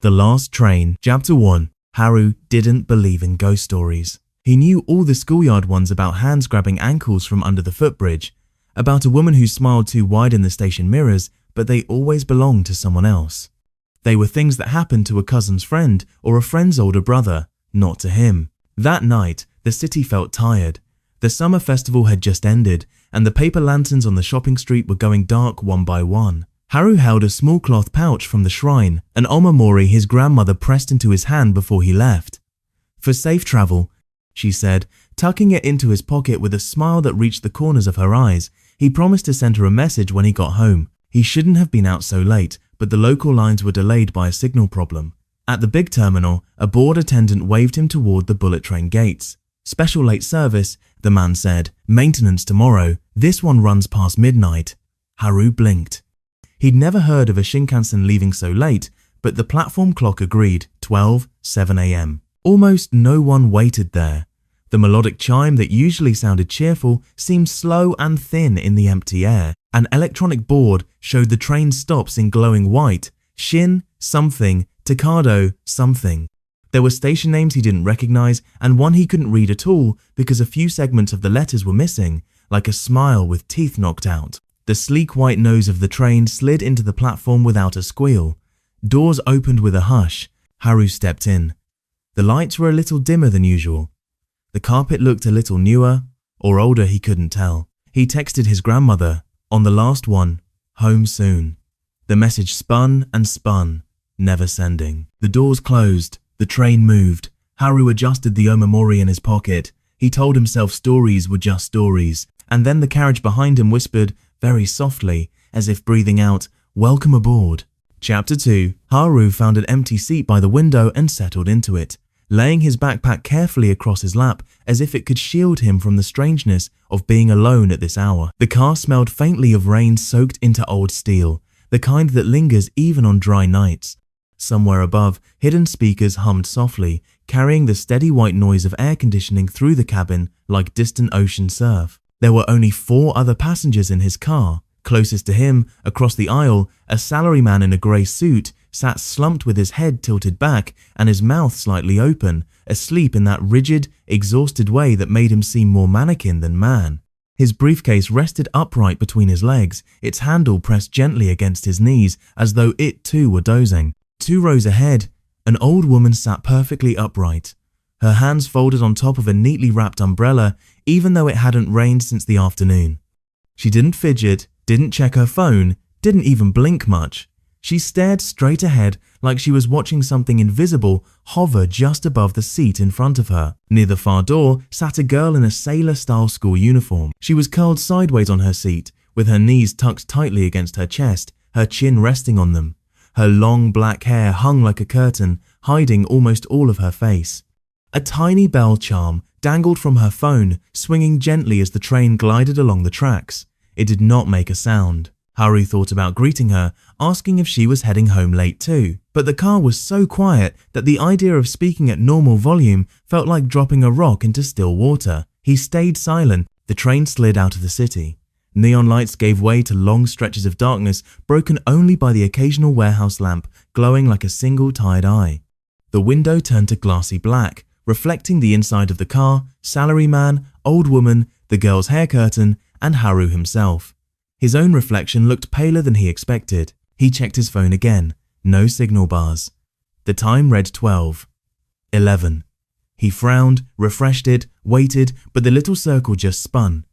The Last Train. Chapter 1. Haru didn't believe in ghost stories. He knew all the schoolyard ones about hands grabbing ankles from under the footbridge, about a woman who smiled too wide in the station mirrors, but they always belonged to someone else. They were things that happened to a cousin's friend or a friend's older brother, not to him. That night, the city felt tired. The summer festival had just ended, and the paper lanterns on the shopping street were going dark one by one. Haru held a small cloth pouch from the shrine, an omamori his grandmother pressed into his hand before he left. "For safe travel," she said, tucking it into his pocket with a smile that reached the corners of her eyes. He promised to send her a message when he got home. He shouldn't have been out so late, but the local lines were delayed by a signal problem. At the big terminal, a bored attendant waved him toward the bullet train gates. "Special late service," the man said. "Maintenance tomorrow. This one runs past midnight." Haru blinked. He'd never heard of a Shinkansen leaving so late, but the platform clock agreed, 12:07 a.m. Almost no one waited there. The melodic chime that usually sounded cheerful seemed slow and thin in the empty air. An electronic board showed the train stops in glowing white: Shin something, Takado something. There were station names he didn't recognize and one he couldn't read at all because a few segments of the letters were missing, like a smile with teeth knocked out. The sleek white nose of the train slid into the platform without a squeal. Doors opened with a hush. Haru stepped in. The lights were a little dimmer than usual. The carpet looked a little newer, or older, he couldn't tell. He texted his grandmother, on the last one, "Home soon." The message spun and spun, never sending. The doors closed. The train moved. Haru adjusted the omamori in his pocket. He told himself stories were just stories. And then the carriage behind him whispered, very softly, as if breathing out, "Welcome aboard." Chapter 2. Haru found an empty seat by the window and settled into it, laying his backpack carefully across his lap as if it could shield him from the strangeness of being alone at this hour. The car smelled faintly of rain soaked into old steel, the kind that lingers even on dry nights. Somewhere above, hidden speakers hummed softly, carrying the steady white noise of air conditioning through the cabin like distant ocean surf. There were only 4 other passengers in his car. Closest to him, across the aisle, a salaryman in a grey suit sat slumped with his head tilted back and his mouth slightly open, asleep in that rigid, exhausted way that made him seem more mannequin than man. His briefcase rested upright between his legs, its handle pressed gently against his knees as though it too were dozing. 2 rows ahead, an old woman sat perfectly upright, her hands folded on top of a neatly wrapped umbrella, even though it hadn't rained since the afternoon. She didn't fidget, didn't check her phone, didn't even blink much. She stared straight ahead like she was watching something invisible hover just above the seat in front of her. Near the far door sat a girl in a sailor-style school uniform. She was curled sideways on her seat, with her knees tucked tightly against her chest, her chin resting on them. Her long black hair hung like a curtain, hiding almost all of her face. A tiny bell charm dangled from her phone, swinging gently as the train glided along the tracks. It did not make a sound. Haru thought about greeting her, asking if she was heading home late too, but the car was so quiet that the idea of speaking at normal volume felt like dropping a rock into still water. He stayed silent. The train slid out of the city. Neon lights gave way to long stretches of darkness, broken only by the occasional warehouse lamp glowing like a single tired eye. The window turned to glassy black, reflecting the inside of the car, salaryman, old woman, the girl's hair curtain, and Haru himself. His own reflection looked paler than he expected. He checked his phone again. No signal bars. The time read 12:11. He frowned, refreshed it, waited, but the little circle just spun.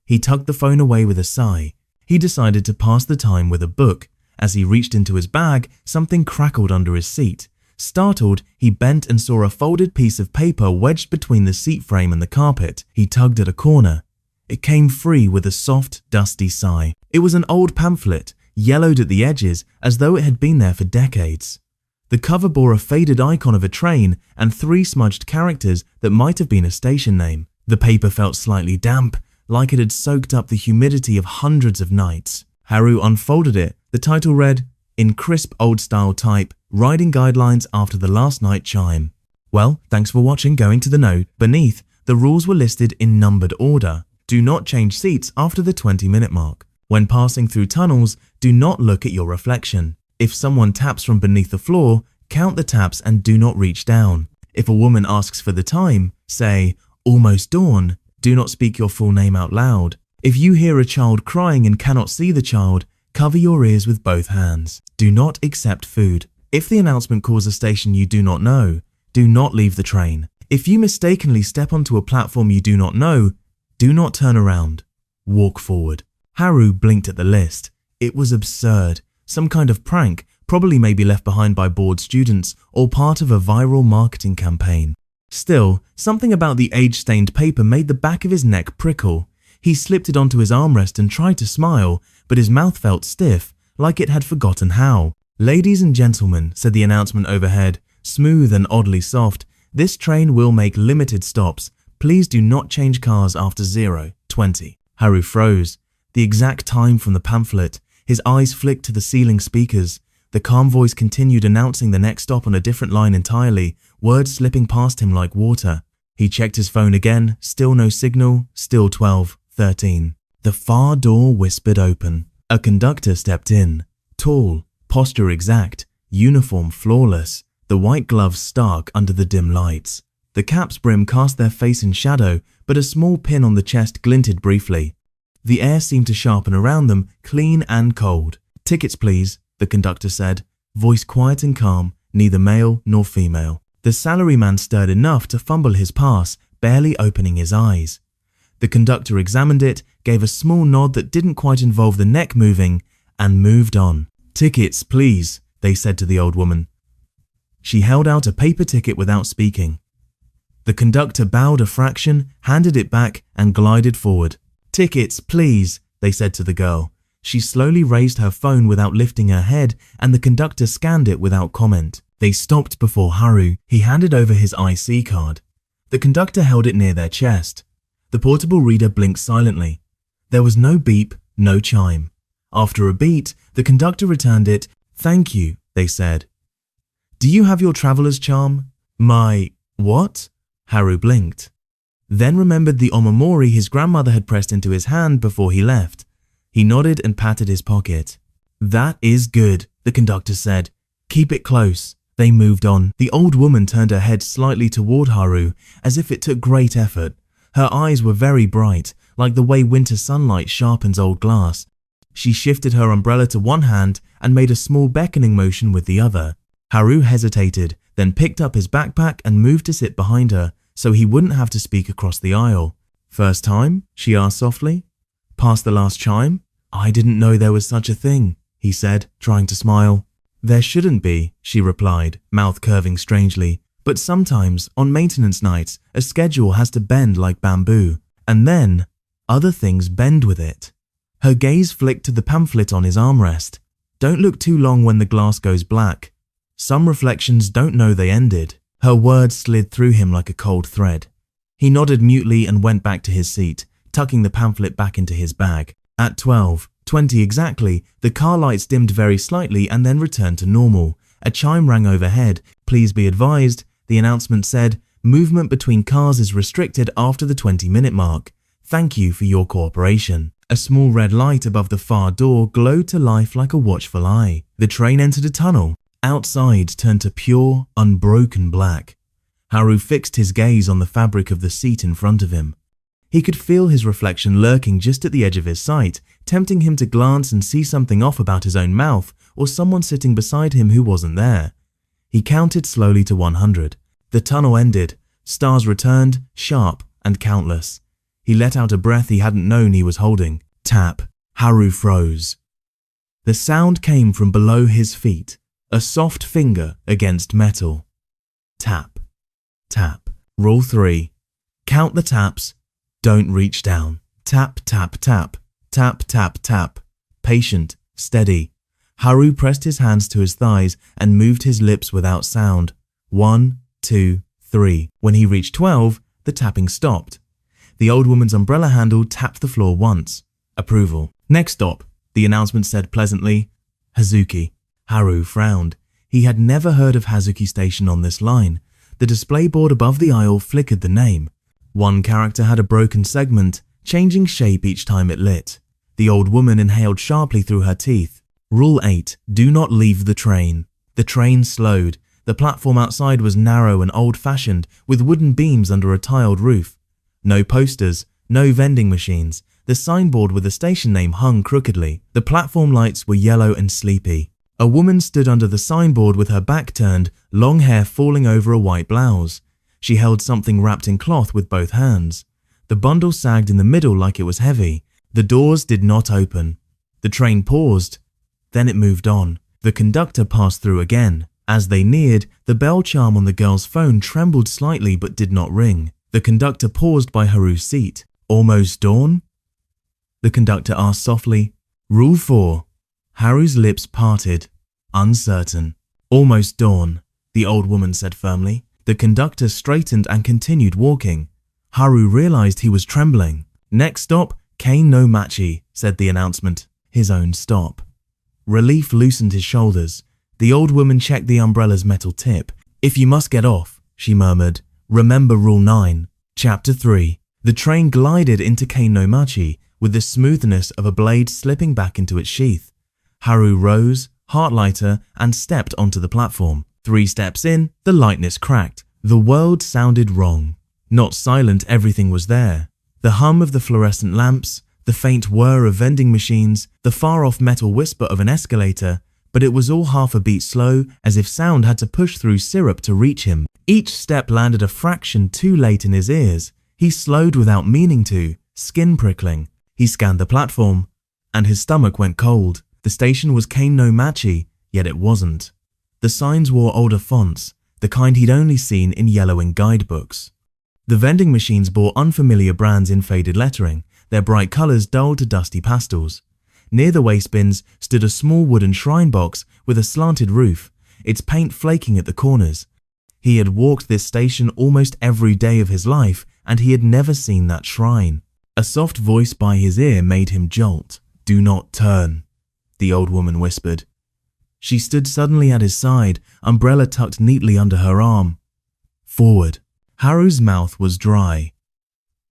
He tucked the phone away with a sigh. He decided to pass the time with a book. As he reached into his bag, something crackled under his seat. Startled, he bent and saw a folded piece of paper wedged between the seat frame and the carpet. He tugged at a corner. It came free with a soft, dusty sigh. It was an old pamphlet, yellowed at the edges as though it had been there for decades. The cover bore a faded icon of a train and 3 smudged characters that might have been a station name. The paper felt slightly damp, like it had soaked up the humidity of hundreds of nights. Haru unfolded it. The title read, in crisp old-style type, Riding Guidelines After the Last Night Chime. Well, thanks for watching Going to the Note. Beneath, the rules were listed in numbered order. Do not change seats after the 20-minute mark. When passing through tunnels, do not look at your reflection. If someone taps from beneath the floor, Count the taps and do not reach down. If a woman asks for the time, say, almost dawn. Do not speak your full name out loud. If you hear a child crying and cannot see the child, cover your ears with both hands. Do not accept food. If the announcement calls a station you do not know, do not leave the train. If you mistakenly step onto a platform you do not know, do not turn around. Walk forward. Haru blinked at the list. It was absurd. Some kind of prank, probably maybe left behind by bored students or part of a viral marketing campaign. Still, something about the age-stained paper made the back of his neck prickle. He slipped it onto his armrest and tried to smile, but his mouth felt stiff, like it had forgotten how. Ladies and gentlemen, said the announcement overhead, smooth and oddly soft, this train will make limited stops. Please do not change cars after 0:20. Haru froze. The exact time from the pamphlet. His eyes flicked to the ceiling speakers. The calm voice continued announcing the next stop on a different line entirely, words slipping past him like water. He checked his phone again, still no signal, still 12:13. The far door whispered open. A conductor stepped in. Tall, posture exact, uniform flawless, the white gloves stark under the dim lights. The cap's brim cast their face in shadow, but a small pin on the chest glinted briefly. The air seemed to sharpen around them, clean and cold. Tickets please, the conductor said, voice quiet and calm, neither male nor female. The salaryman stirred enough to fumble his pass, barely opening his eyes. The conductor examined it, gave a small nod that didn't quite involve the neck moving, and moved on. Tickets, please, they said to the old woman. She held out a paper ticket without speaking. The conductor bowed a fraction, handed it back, and glided forward. Tickets, please, they said to the girl. She slowly raised her phone without lifting her head, and the conductor scanned it without comment. They stopped before Haru. He handed over his IC card. The conductor held it near their chest. The portable reader blinked silently. There was no beep, no chime. After a beat, the conductor returned it. Thank you, they said. Do you have your traveler's charm? My… what? Haru blinked. Then remembered the omamori his grandmother had pressed into his hand before he left. He nodded and patted his pocket. That is good, the conductor said. Keep it close. They moved on. The old woman turned her head slightly toward Haru, as if it took great effort. Her eyes were very bright, like the way winter sunlight sharpens old glass. She shifted her umbrella to one hand and made a small beckoning motion with the other. Haru hesitated, then picked up his backpack and moved to sit behind her, so he wouldn't have to speak across the aisle. First time? She asked softly. Past the last chime? I didn't know there was such a thing, he said, trying to smile. There shouldn't be, she replied, mouth curving strangely. But sometimes, on maintenance nights, a schedule has to bend like bamboo. And then, other things bend with it. Her gaze flicked to the pamphlet on his armrest. Don't look too long when the glass goes black. Some reflections don't know they ended. Her words slid through him like a cold thread. He nodded mutely and went back to his seat, tucking the pamphlet back into his bag. At 12:20 exactly, the car lights dimmed very slightly and then returned to normal. A chime rang overhead. Please be advised, the announcement said, movement between cars is restricted after the 20-minute mark. Thank you for your cooperation. A small red light above the far door glowed to life like a watchful eye. The train entered a tunnel. Outside turned to pure, unbroken black. Haru fixed his gaze on the fabric of the seat in front of him. He could feel his reflection lurking just at the edge of his sight, tempting him to glance and see something off about his own mouth or someone sitting beside him who wasn't there. He counted slowly to 100. The tunnel ended. Stars returned, sharp and countless. He let out a breath he hadn't known he was holding. Tap. Haru froze. The sound came from below his feet. A soft finger against metal. Tap. Tap. Rule 3. Count the taps. Don't reach down. Tap, tap, tap. Tap, tap, tap. Patient. Steady. Haru pressed his hands to his thighs and moved his lips without sound. 1, 2, 3. When he reached 12, the tapping stopped. The old woman's umbrella handle tapped the floor once. Approval. Next stop, the announcement said pleasantly. Hazuki. Haru frowned. He had never heard of Hazuki Station on this line. The display board above the aisle flickered the name. One character had a broken segment, changing shape each time it lit. The old woman inhaled sharply through her teeth. Rule 8. Do not leave the train. The train slowed. The platform outside was narrow and old-fashioned, with wooden beams under a tiled roof. No posters, no vending machines. The signboard with the station name hung crookedly. The platform lights were yellow and sleepy. A woman stood under the signboard with her back turned, long hair falling over a white blouse. She held something wrapped in cloth with both hands. The bundle sagged in the middle like it was heavy. The doors did not open. The train paused. Then it moved on. The conductor passed through again. As they neared, the bell charm on the girl's phone trembled slightly but did not ring. The conductor paused by Haru's seat. "Almost dawn?" the conductor asked softly. "Rule 4. Haru's lips parted, uncertain. "Almost dawn," the old woman said firmly. The conductor straightened and continued walking. Haru realized he was trembling. "Next stop, Kane no Machi," said the announcement. His own stop. Relief loosened his shoulders. The old woman checked the umbrella's metal tip. "If you must get off," she murmured, "remember Rule 9. Chapter 3. The train glided into Kane no Machi with the smoothness of a blade slipping back into its sheath. Haru rose, heart lighter, and stepped onto the platform. 3 steps in, the lightness cracked. The world sounded wrong. Not silent, everything was there. The hum of the fluorescent lamps, the faint whir of vending machines, the far-off metal whisper of an escalator, but it was all half a beat slow, as if sound had to push through syrup to reach him. Each step landed a fraction too late in his ears. He slowed without meaning to, skin prickling. He scanned the platform, and his stomach went cold. The station was Kane no Machi, yet it wasn't. The signs wore older fonts, the kind he'd only seen in yellowing guidebooks. The vending machines bore unfamiliar brands in faded lettering, their bright colors dulled to dusty pastels. Near the waste bins stood a small wooden shrine box with a slanted roof, its paint flaking at the corners. He had walked this station almost every day of his life, and he had never seen that shrine. A soft voice by his ear made him jolt. "Do not turn," the old woman whispered. She stood suddenly at his side, umbrella tucked neatly under her arm. "Forward." Haru's mouth was dry.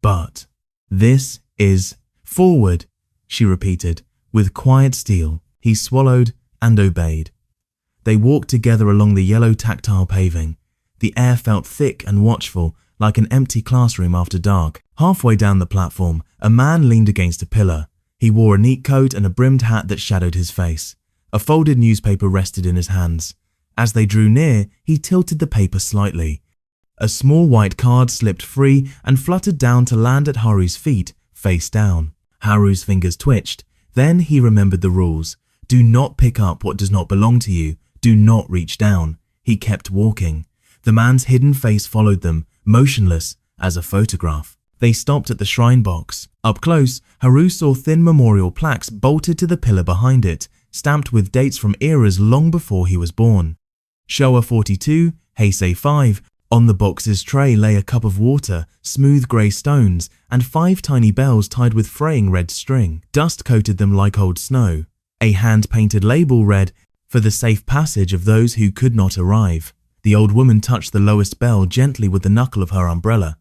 "But this is forward," she repeated, with quiet steel. He swallowed and obeyed. They walked together along the yellow tactile paving. The air felt thick and watchful, like an empty classroom after dark. Halfway down the platform, a man leaned against a pillar. He wore a neat coat and a brimmed hat that shadowed his face. A folded newspaper rested in his hands. As they drew near, he tilted the paper slightly. A small white card slipped free and fluttered down to land at Haru's feet, face down. Haru's fingers twitched. Then he remembered the rules. Do not pick up what does not belong to you. Do not reach down. He kept walking. The man's hidden face followed them, motionless as a photograph. They stopped at the shrine box. Up close, Haru saw thin memorial plaques bolted to the pillar behind it, stamped with dates from eras long before he was born. Showa 42, Heisei 5. On the box's tray lay a cup of water, smooth grey stones, and 5 tiny bells tied with fraying red string. Dust coated them like old snow. A hand-painted label read, "For the safe passage of those who could not arrive." The old woman touched the lowest bell gently with the knuckle of her umbrella.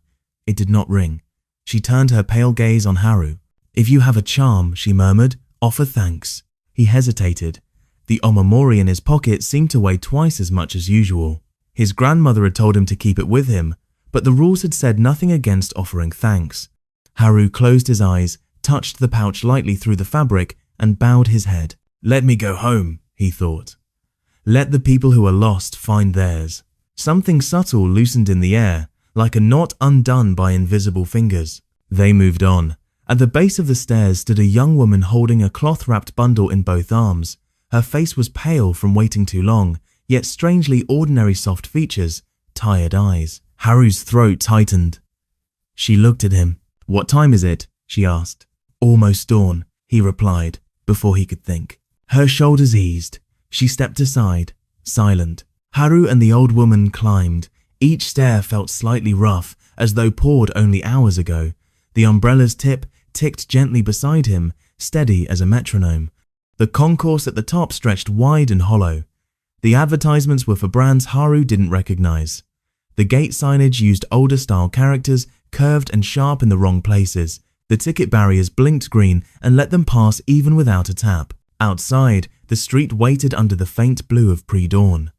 It did not ring. She turned her pale gaze on Haru. "If you have a charm," she murmured, "offer thanks." He hesitated. The omamori in his pocket seemed to weigh twice as much as usual. His grandmother had told him to keep it with him, but the rules had said nothing against offering thanks. Haru closed his eyes, touched the pouch lightly through the fabric, and bowed his head. "Let me go home," he thought. "Let the people who are lost find theirs." Something subtle loosened in the air, like a knot undone by invisible fingers. They moved on. At the base of the stairs stood a young woman holding a cloth-wrapped bundle in both arms. Her face was pale from waiting too long, yet strangely ordinary soft features, tired eyes. Haru's throat tightened. She looked at him. "What time is it?" she asked. "Almost dawn," he replied, before he could think. Her shoulders eased. She stepped aside, silent. Haru and the old woman climbed. Each stair felt slightly rough, as though poured only hours ago. The umbrella's tip ticked gently beside him, steady as a metronome. The concourse at the top stretched wide and hollow. The advertisements were for brands Haru didn't recognize. The gate signage used older-style characters, curved and sharp in the wrong places. The ticket barriers blinked green and let them pass even without a tap. Outside, the street waited under the faint blue of pre-dawn.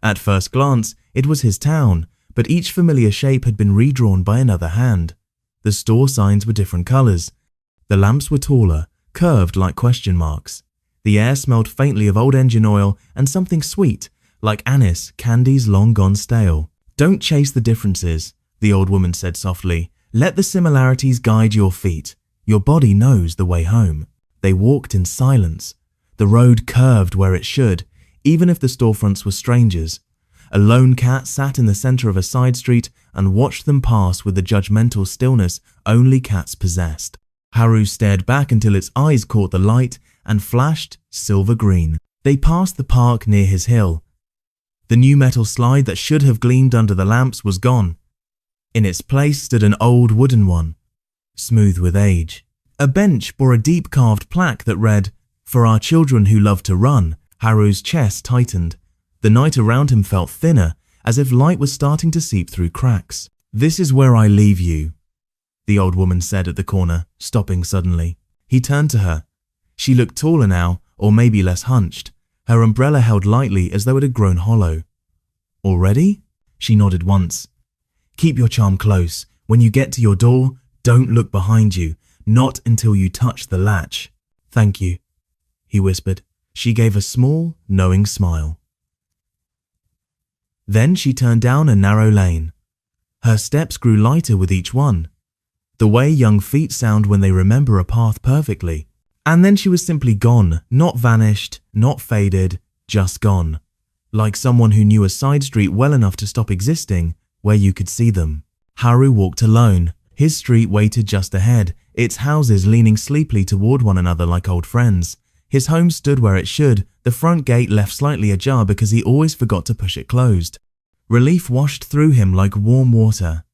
At first glance, it was his town, but each familiar shape had been redrawn by another hand. The store signs were different colors. The lamps were taller, curved like question marks. The air smelled faintly of old engine oil and something sweet, like anise, candies long gone stale. "Don't chase the differences," the old woman said softly. "Let the similarities guide your feet. Your body knows the way home." They walked in silence. The road curved where it should, even if the storefronts were strangers. A lone cat sat in the center of a side street and watched them pass with the judgmental stillness only cats possessed. Haru stared back until its eyes caught the light and flashed silver green. They passed the park near his hill. The new metal slide that should have gleamed under the lamps was gone. In its place stood an old wooden one, smooth with age. A bench bore a deep carved plaque that read, "For our children who love to run." Haru's chest tightened. The night around him felt thinner, as if light was starting to seep through cracks. "This is where I leave you," the old woman said at the corner, stopping suddenly. He turned to her. She looked taller now, or maybe less hunched, her umbrella held lightly as though it had grown hollow. "Already?" She nodded once. "Keep your charm close. When you get to your door, don't look behind you, not until you touch the latch." "Thank you," he whispered. She gave a small, knowing smile. Then she turned down a narrow lane. Her steps grew lighter with each one, the way young feet sound when they remember a path perfectly. And then she was simply gone, not vanished, not faded, just gone. Like someone who knew a side street well enough to stop existing, where you could see them. Haru walked alone. His street waited just ahead, its houses leaning sleepily toward one another like old friends. His home stood where it should, the front gate left slightly ajar because he always forgot to push it closed. Relief washed through him like warm water.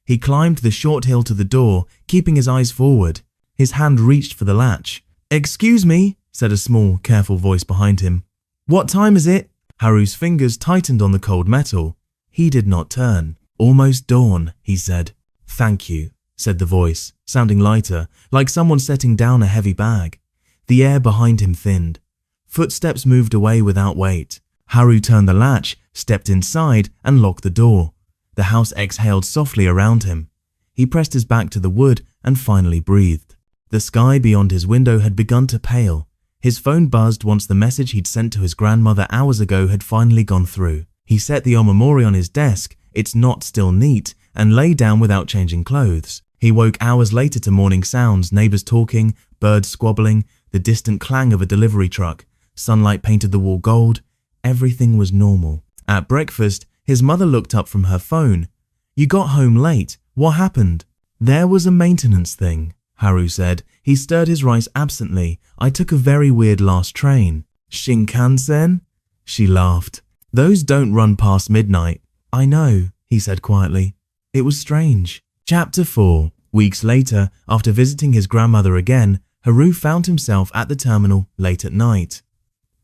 He climbed the short hill to the door, keeping his eyes forward. His hand reached for the latch. "Excuse me," said a small, careful voice behind him. "What time is it?" Haru's fingers tightened on the cold metal. He did not turn. "Almost dawn," he said. "Thank you," said the voice, sounding lighter, like someone setting down a heavy bag. The air behind him thinned. Footsteps moved away without weight. Haru turned the latch, stepped inside, and locked the door. The house exhaled softly around him. He pressed his back to the wood and finally breathed. The sky beyond his window had begun to pale. His phone buzzed once the message he'd sent to his grandmother hours ago had finally gone through. He set the omamori on his desk, its knot still neat, and lay down without changing clothes. He woke hours later to morning sounds, neighbors talking, birds squabbling, the distant clang of a delivery truck. Sunlight painted the wall gold. Everything was normal. At breakfast, his mother looked up from her phone. "You got home late. What happened?" "There was a maintenance thing," Haru said. He stirred his rice absently. "I took a very weird last train." "Shinkansen?" She laughed. "Those don't run past midnight." "I know," he said quietly. "It was strange." Chapter 4. Weeks later, after visiting his grandmother again, Haru found himself at the terminal late at night.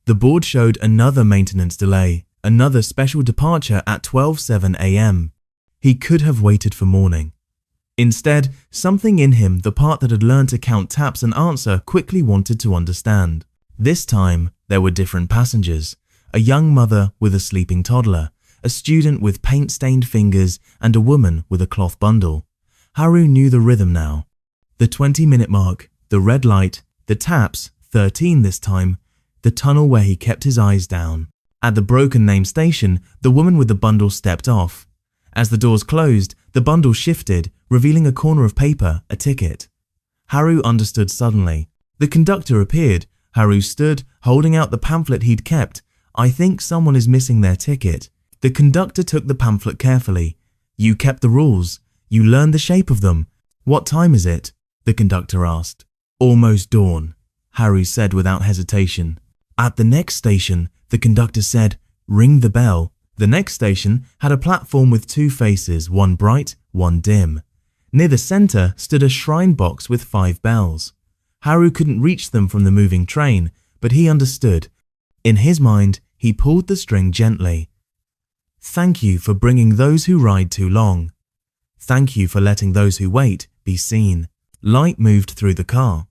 The board showed another maintenance delay, another special departure at 12:07 a.m. He could have waited for morning. Instead, something in him, the part that had learned to count taps and answer, quickly wanted to understand. This time, there were different passengers. A young mother with a sleeping toddler, a student with paint-stained fingers, and a woman with a cloth bundle. Haru knew the rhythm now. The 20-minute mark, the red light, the taps, 13 this time, the tunnel where he kept his eyes down. At the broken name station, the woman with the bundle stepped off. As the doors closed, the bundle shifted, revealing a corner of paper, a ticket. Haru understood suddenly. The conductor appeared. Haru stood, holding out the pamphlet he'd kept. "I think someone is missing their ticket." The conductor took the pamphlet carefully. "You kept the rules. You learned the shape of them. What time is it?" the conductor asked. "Almost dawn," Haru said without hesitation. At the next station, the conductor said, "Ring the bell." The next station had a platform with two faces, one bright, one dim. Near the center stood a shrine box with 5 bells. Haru couldn't reach them from the moving train, but he understood. In his mind, he pulled the string gently. "Thank you for bringing those who ride too long. Thank you for letting those who wait be seen." Light moved through the car.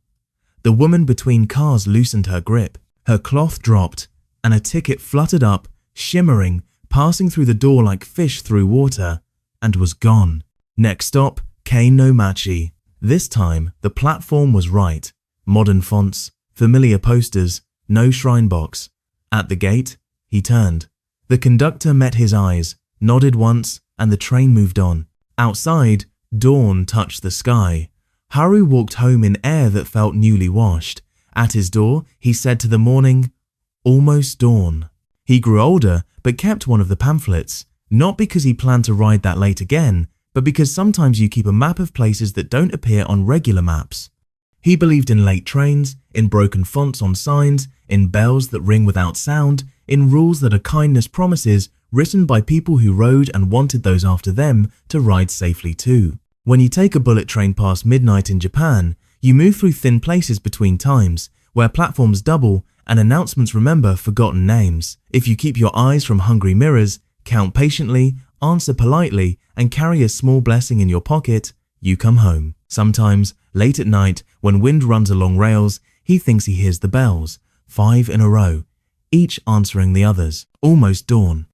The woman between cars loosened her grip. Her cloth dropped, and a ticket fluttered up, shimmering, passing through the door like fish through water, and was gone. Next stop, Kei no Machi. This time, the platform was right. Modern fonts, familiar posters, no shrine box. At the gate, he turned. The conductor met his eyes, nodded once, and the train moved on. Outside, dawn touched the sky. Haru walked home in air that felt newly washed. At his door, he said to the morning, "Almost dawn." He grew older, but kept one of the pamphlets, not because he planned to ride that late again, but because sometimes you keep a map of places that don't appear on regular maps. He believed in late trains, in broken fonts on signs, in bells that ring without sound, in rules that are kindness promises written by people who rode and wanted those after them to ride safely too. When you take a bullet train past midnight in Japan, you move through thin places between times, where platforms double and announcements remember forgotten names. If you keep your eyes from hungry mirrors, count patiently, answer politely, and carry a small blessing in your pocket, you come home. Sometimes, late at night, when wind runs along rails, he thinks he hears the bells, 5 in a row, each answering the others. Almost dawn.